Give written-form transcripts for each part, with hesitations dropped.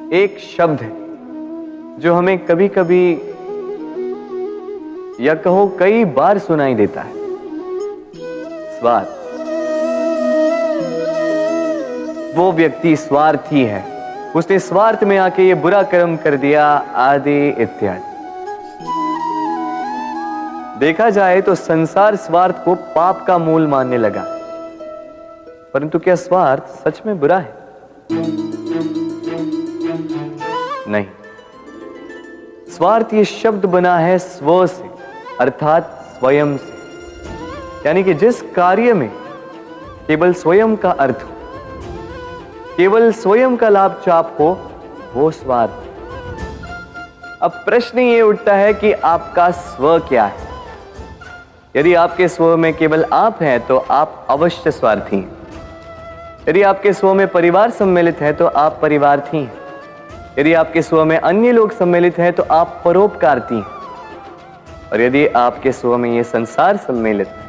एक शब्द है जो हमें कभी कभी या कहो कई बार सुनाई देता है, स्वार्थ। वो व्यक्ति स्वार्थी है, उसने स्वार्थ में आके ये बुरा कर्म कर दिया, आदि इत्यादि। देखा जाए तो संसार स्वार्थ को पाप का मूल मानने लगा, परंतु क्या स्वार्थ सच में बुरा है? नहीं। स्वार्थ ये शब्द बना है स्व से, अर्थात स्वयं से, यानी कि जिस कार्य में केवल स्वयं का अर्थ हो, केवल स्वयं का लाभ चाप हो, वो स्वार्थ। अब प्रश्न ये उठता है कि आपका स्व क्या है? यदि आपके स्व में केवल आप हैं तो आप अवश्य स्वार्थी हैं। यदि आपके स्व में परिवार सम्मिलित है तो आप परिवार्थी हैं। यदि आपके स्व में अन्य लोग सम्मिलित हैं तो आप परोपकारती हैं। और यदि आपके स्व में ये संसार सम्मिलित है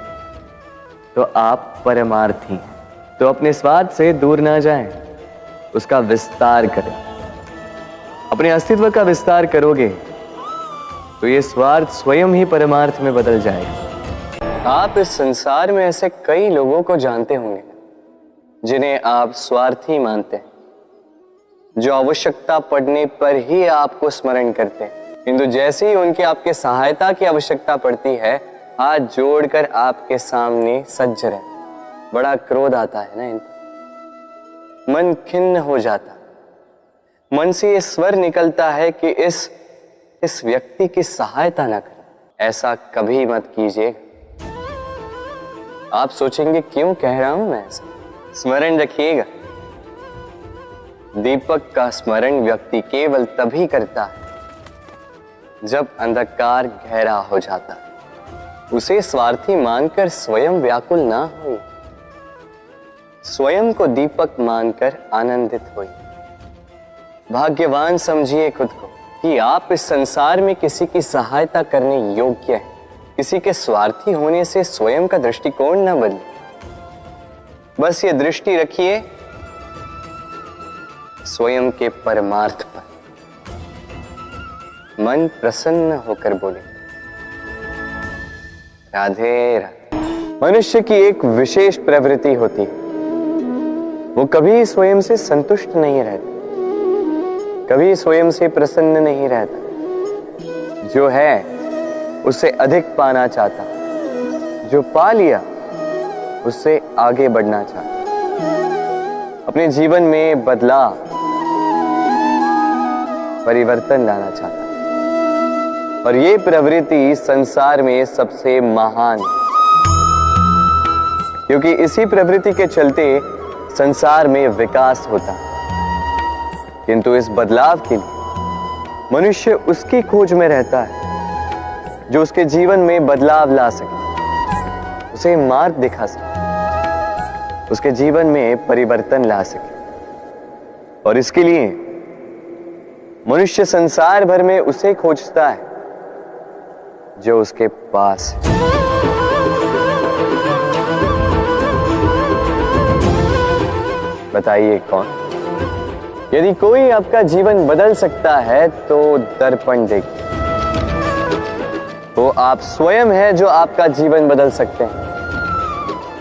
तो आप परमार्थी हैं। तो अपने स्वार्थ से दूर ना जाएं, उसका विस्तार करें। अपने अस्तित्व का विस्तार करोगे तो ये स्वार्थ स्वयं ही परमार्थ में बदल जाएगा। आप इस संसार में ऐसे कई लोगों को जानते होंगे जिन्हें आप स्वार्थी मानते हैं, जो आवश्यकता पड़ने पर ही आपको स्मरण करते हैं, किंतु जैसे ही उनकी आपके सहायता की आवश्यकता पड़ती है, हाथ जोड़कर आपके सामने सज्ज रहते। बड़ा क्रोध आता है ना इन पर, मन खिन्न हो जाता, मन से ये स्वर निकलता है कि इस व्यक्ति की सहायता ना करें। ऐसा कभी मत कीजिए। आप सोचेंगे क्यों कह रहा हूं मैं ऐसा? स्मरण रखिएगा, दीपक का स्मरण व्यक्ति केवल तभी करता है जब अंधकार गहरा हो जाता है। उसे स्वार्थी मानकर स्वयं व्याकुल ना हो, स्वयं को दीपक मानकर आनंदित हो। भाग्यवान समझिए खुद को कि आप इस संसार में किसी की सहायता करने योग्य हैं। किसी के स्वार्थी होने से स्वयं का दृष्टिकोण न बदले। बस ये दृष्टि रखिए स्वयं के परमार्थ पर। मन प्रसन्न होकर बोले, राधे राधे। मनुष्य की एक विशेष प्रवृत्ति होती है, वो कभी स्वयं से संतुष्ट नहीं रहता, कभी स्वयं से प्रसन्न नहीं रहता। जो है उससे अधिक पाना चाहता, जो पा लिया उससे आगे बढ़ना चाहता, अपने जीवन में बदलाव, परिवर्तन लाना चाहता। और ये प्रवृत्ति संसार में सबसे महान, क्योंकि इसी प्रवृत्ति के चलते संसार में विकास होता। किंतु इस बदलाव के लिए मनुष्य उसकी खोज में रहता है जो उसके जीवन में बदलाव ला सके, उसे मार्ग दिखा सके, उसके जीवन में परिवर्तन ला सके। और इसके लिए मनुष्य संसार भर में उसे खोजता है जो उसके पास है। बताइए कौन? यदि कोई आपका जीवन बदल सकता है तो दर्पण देखिए। वो आप स्वयं है जो आपका जीवन बदल सकते हैं।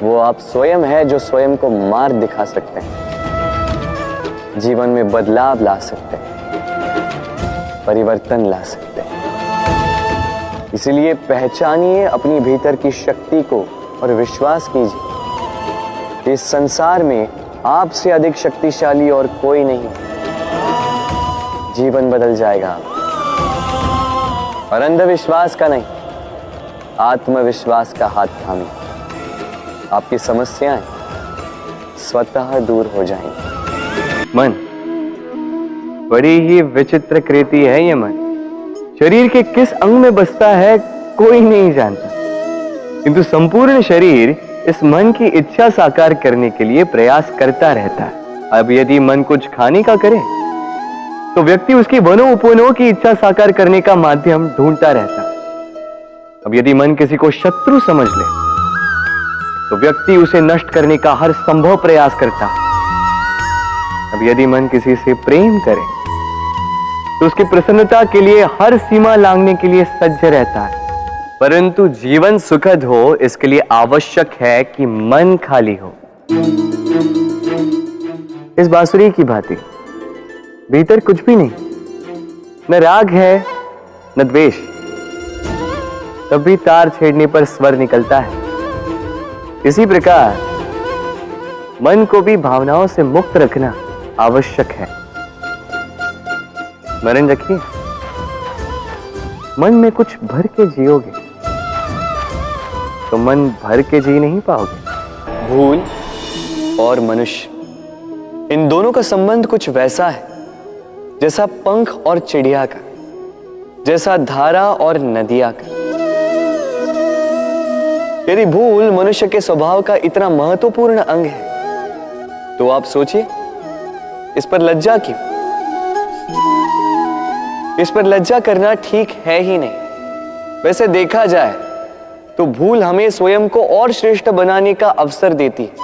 वो आप स्वयं है जो स्वयं को मार्ग दिखा सकते हैं, जीवन में बदलाव ला सकते हैं, परिवर्तन ला सकते हैं। इसलिए पहचानिए अपनी भीतर की शक्ति को और विश्वास कीजिए कि इस संसार में आपसे अधिक शक्तिशाली और कोई नहीं। जीवन बदल जाएगा। और अंधविश्वास का नहीं, आत्मविश्वास का हाथ थामिए, आपकी समस्याएं स्वतः दूर हो जाएंगी। मन बड़ी ही विचित्र कृति है। ये मन शरीर के किस अंग में बसता है कोई नहीं जानता, किंतु संपूर्ण शरीर इस मन की इच्छा साकार करने के लिए प्रयास करता रहता है। अब यदि मन कुछ खाने का करे तो व्यक्ति उसकी वनो उपवनों की इच्छा साकार करने का माध्यम ढूंढता रहता है। अब यदि मन किसी को शत्रु समझ ले तो व्यक्ति उसे नष्ट करने का हर संभव प्रयास करता है। अब यदि मन किसी से प्रेम करे तो उसकी प्रसन्नता के लिए हर सीमा लांघने के लिए सज्ज रहता है। परंतु जीवन सुखद हो इसके लिए आवश्यक है कि मन खाली हो। इस बांसुरी की भांति भीतर कुछ भी नहीं, न राग है न द्वेष, तब भी तार छेड़ने पर स्वर निकलता है। इसी प्रकार मन को भी भावनाओं से मुक्त रखना आवश्यक है। स्मरण रखिए, मन में कुछ भर के जियोगे तो मन भर के जी नहीं पाओगे। भूल और मनुष्य, इन दोनों का संबंध कुछ वैसा है जैसा पंख और चिड़िया का, जैसा धारा और नदिया का। यदि भूल मनुष्य के स्वभाव का इतना महत्वपूर्ण अंग है तो आप सोचिए, इस पर लज्जा क्यों? इस पर लज्जा करना ठीक है ही नहीं। वैसे देखा जाए तो भूल हमें स्वयं को और श्रेष्ठ बनाने का अवसर देती है,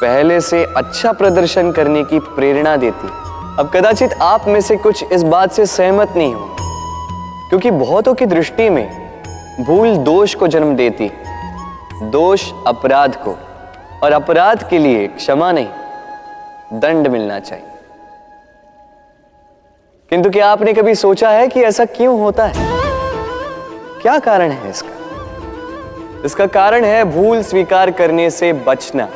पहले से अच्छा प्रदर्शन करने की प्रेरणा देती है। अब कदाचित आप में से कुछ इस बात से सहमत नहीं हो, क्योंकि बहुतों की दृष्टि में भूल दोष को जन्म देती है, दोष अपराध को, और अपराध के लिए क्षमा नहीं दंड मिलना चाहिए। किंतु क्या आपने कभी सोचा है कि ऐसा क्यों होता है? क्या कारण है इसका? इसका कारण है भूल स्वीकार करने से बचना।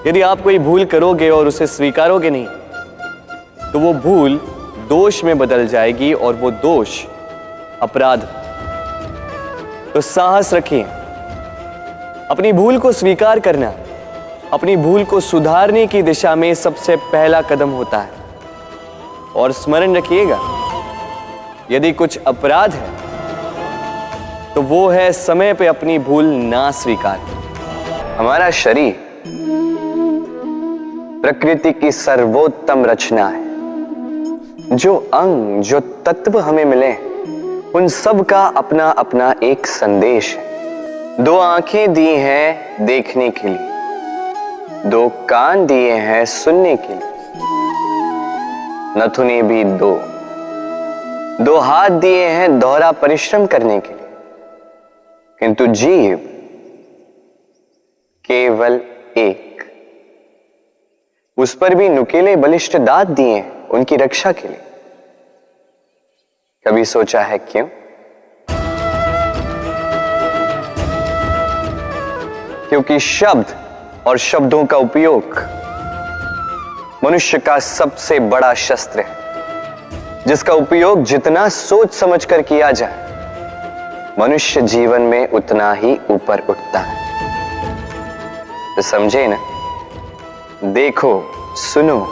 यदि आप कोई भूल करोगे और उसे स्वीकारोगे नहीं तो वो भूल दोष में बदल जाएगी और वो दोष अपराध। तो साहस रखिए, अपनी भूल को स्वीकार करना अपनी भूल को सुधारने की दिशा में सबसे पहला कदम होता है। और स्मरण रखिएगा, यदि कुछ अपराध है तो वो है समय पे अपनी भूल ना स्वीकार। हमारा शरीर प्रकृति की सर्वोत्तम रचना है। जो अंग, जो तत्व हमें मिले, उन सब का अपना अपना एक संदेश है। दो आंखें दी हैं देखने के लिए, दो कान दिए हैं सुनने के लिए, नथुने भी दो हाथ दिए हैं दोहरा परिश्रम करने के लिए, किंतु जीव केवल एक। उस पर भी नुकीले बलिष्ठ दांत दिए हैं उनकी रक्षा के लिए। कभी सोचा है क्यों? क्योंकि शब्द और शब्दों का उपयोग मनुष्य का सबसे बड़ा शस्त्र है, जिसका उपयोग जितना सोच समझ कर किया जाए, मनुष्य जीवन में उतना ही ऊपर उठता है। तो समझे ना? देखो, सुनो,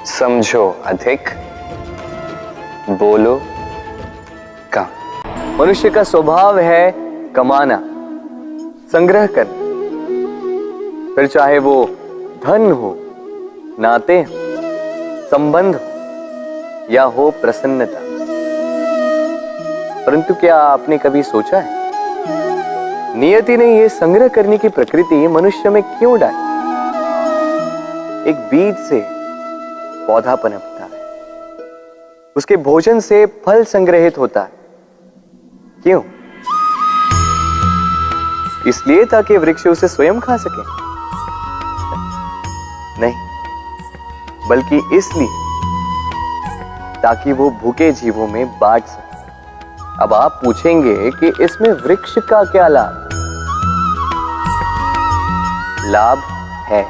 समझो अधिक, बोलो कम। मनुष्य का स्वभाव है कमाना, संग्रह करना, फिर चाहे वो धन हो, नाते हो, संबंध हो या हो प्रसन्नता। परंतु क्या आपने कभी सोचा है, नियति ने यह संग्रह करने की प्रकृति मनुष्य में क्यों डाली? एक बीज से पौधा पनपता है, उसके भोजन से फल संग्रहित होता है। क्यों? इसलिए ताकि वृक्ष उसे स्वयं खा सके? नहीं, बल्कि इसलिए ताकि वो भूखे जीवों में बांट सके। अब आप पूछेंगे कि इसमें वृक्ष का क्या लाभ? लाभ है,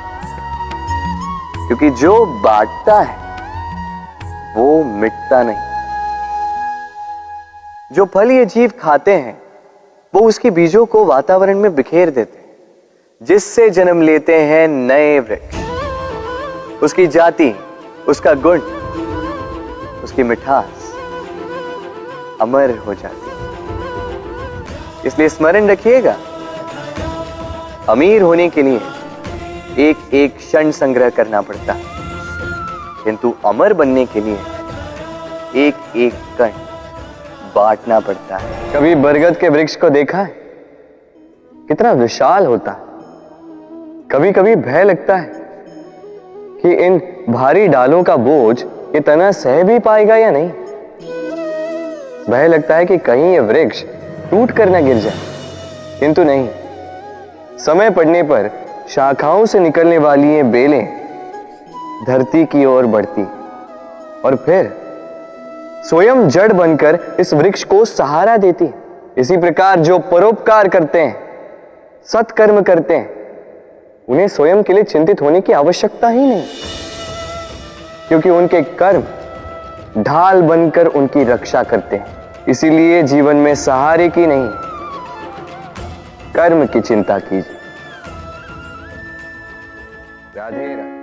क्योंकि जो बांटता है वो मिटता नहीं। जो फल ये जीव खाते हैं वो उसके बीजों को वातावरण में बिखेर देते हैं, जिससे जन्म लेते हैं नए वृक्ष। उसकी जाति, उसका गुण, उसकी मिठास अमर हो जाती है। इसलिए स्मरण रखिएगा, अमीर होने के लिए एक एक क्षण संग्रह करना पड़ता है, किंतु अमर बनने के लिए एक एक कण बांटना पड़ता है। कभी बरगद के वृक्ष को देखा है? कितना विशाल होता है। कभी कभी भय लगता है कि इन भारी डालों का बोझ ये तना सह भी पाएगा या नहीं। भय लगता है कि कहीं ये वृक्ष टूट कर न गिर जाए, किंतु नहीं। समय पड़ने पर शाखाओं से निकलने वाली ये बेलें धरती की ओर बढ़ती और फिर स्वयं जड़ बनकर इस वृक्ष को सहारा देती। इसी प्रकार जो परोपकार करते हैं, सत्कर्म करते हैं, उन्हें स्वयं के लिए चिंतित होने की आवश्यकता ही नहीं, क्योंकि उनके कर्म ढाल बनकर उनकी रक्षा करते हैं। इसीलिए जीवन में सहारे की नहीं, कर्म की चिंता कीजिए। राधे राधे।